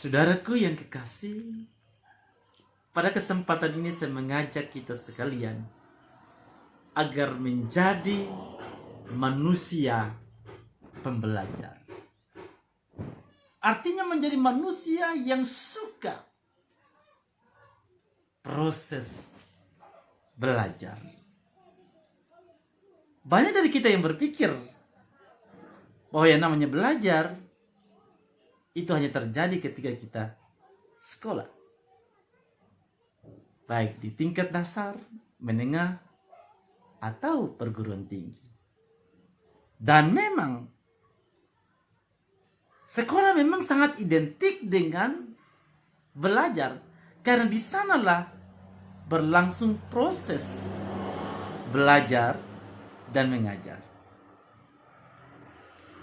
Saudaraku yang kekasih, pada kesempatan ini saya mengajak kita sekalian agar menjadi manusia pembelajar. Artinya menjadi manusia yang suka proses belajar. Banyak dari kita yang berpikir bahwa yang namanya belajar itu hanya terjadi ketika kita sekolah. Baik di tingkat dasar, menengah, atau perguruan tinggi. Dan memang sekolah memang sangat identik dengan belajar. Karena di sanalah berlangsung proses belajar dan mengajar.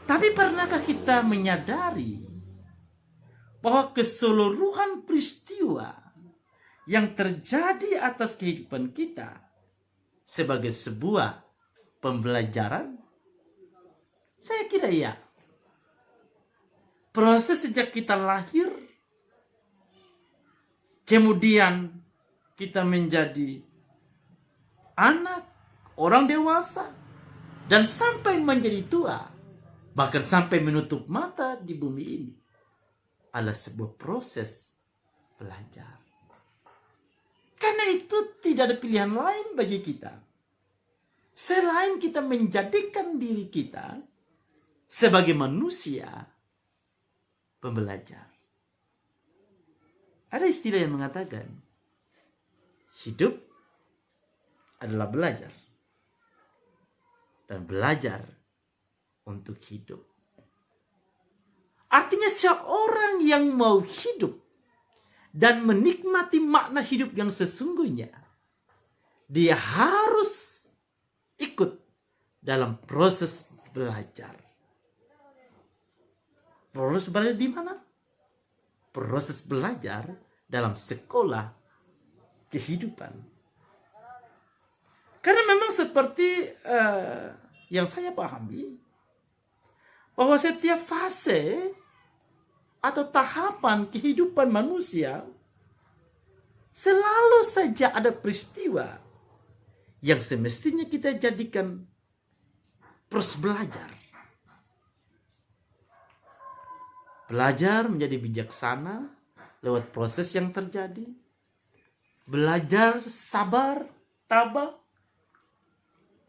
Tapi pernahkah kita menyadari bahwa keseluruhan peristiwa yang terjadi atas kehidupan kita sebagai sebuah pembelajaran? Saya kira ya. Proses sejak kita lahir, kemudian kita menjadi anak, orang dewasa, dan sampai menjadi tua, bahkan sampai menutup mata di bumi ini, adalah sebuah proses belajar. Karena itu tidak ada pilihan lain bagi kita selain kita menjadikan diri kita sebagai manusia pembelajar. Ada istilah yang mengatakan hidup adalah belajar dan belajar untuk hidup. Artinya seorang yang mau hidup dan menikmati makna hidup yang sesungguhnya, dia harus ikut dalam proses belajar. Proses belajar di mana? Proses belajar dalam sekolah kehidupan. Karena memang seperti yang saya pahami, bahwa setiap fase atau tahapan kehidupan manusia selalu saja ada peristiwa yang semestinya kita jadikan proses belajar. Belajar menjadi bijaksana lewat proses yang terjadi. Belajar sabar, tabah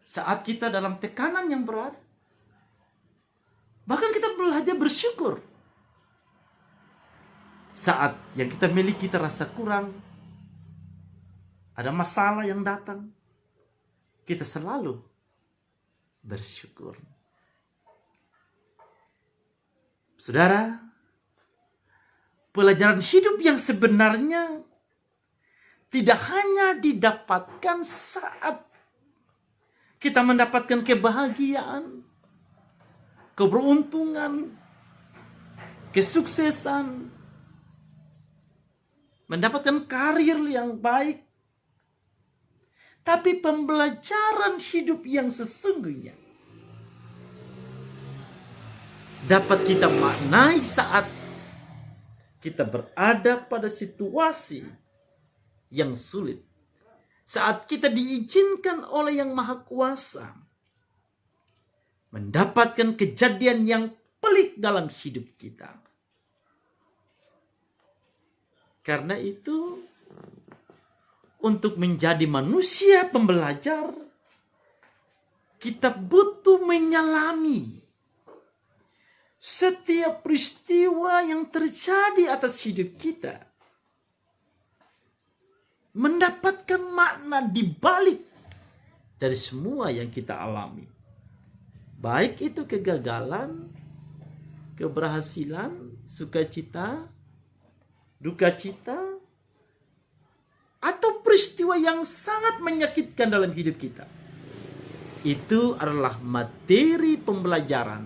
saat kita dalam tekanan yang berat. Bahkan kita belajar bersyukur saat yang kita miliki terasa kurang, ada masalah yang datang, kita selalu bersyukur. Saudara, pelajaran hidup yang sebenarnya tidak hanya didapatkan saat kita mendapatkan kebahagiaan, keberuntungan, kesuksesan, mendapatkan karir yang baik. Tapi pembelajaran hidup yang sesungguhnya dapat kita maknai saat kita berada pada situasi yang sulit. Saat kita diizinkan oleh Yang Maha Kuasa mendapatkan kejadian yang pelik dalam hidup kita. Karena itu, untuk menjadi manusia pembelajar, kita butuh menyelami setiap peristiwa yang terjadi atas hidup kita. Mendapatkan makna di balik dari semua yang kita alami. Baik itu kegagalan, keberhasilan, sukacita, duka cita, atau peristiwa yang sangat menyakitkan dalam hidup kita. Itu adalah materi pembelajaran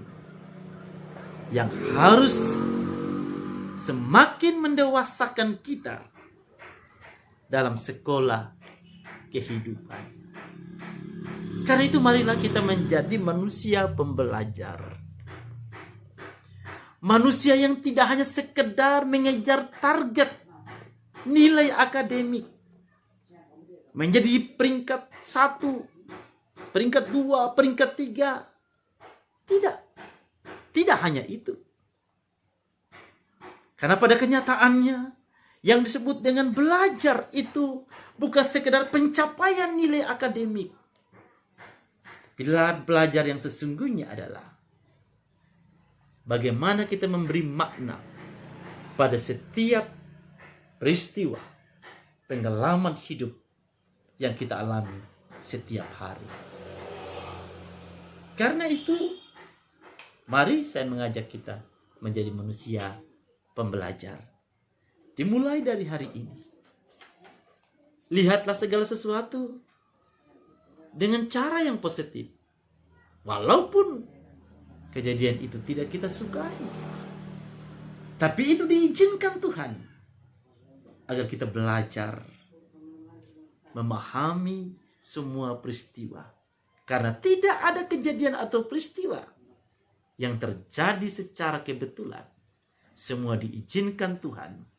yang harus semakin mendewasakan kita dalam sekolah kehidupan. Karena itu marilah kita menjadi manusia pembelajar. Manusia yang tidak hanya sekedar mengejar target nilai akademik, menjadi peringkat 1, peringkat 2, peringkat 3. Tidak hanya itu. Karena pada kenyataannya, yang disebut dengan belajar itu bukan sekedar pencapaian nilai akademik. Bila belajar yang sesungguhnya adalah bagaimana kita memberi makna pada setiap peristiwa pengalaman hidup yang kita alami setiap hari. Karena itu, mari saya mengajak kita menjadi manusia pembelajar. Dimulai dari hari ini. Lihatlah segala sesuatu dengan cara yang positif. Walaupun kejadian itu tidak kita sukai. Tapi itu diizinkan Tuhan agar kita belajar memahami semua peristiwa. Karena tidak ada kejadian atau peristiwa yang terjadi secara kebetulan. Semua diizinkan Tuhan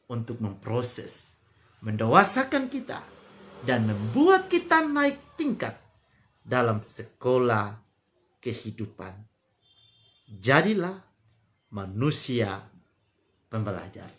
untuk memproses, mendewasakan kita, dan membuat kita naik tingkat dalam sekolah kehidupan. Jadilah manusia pembelajar.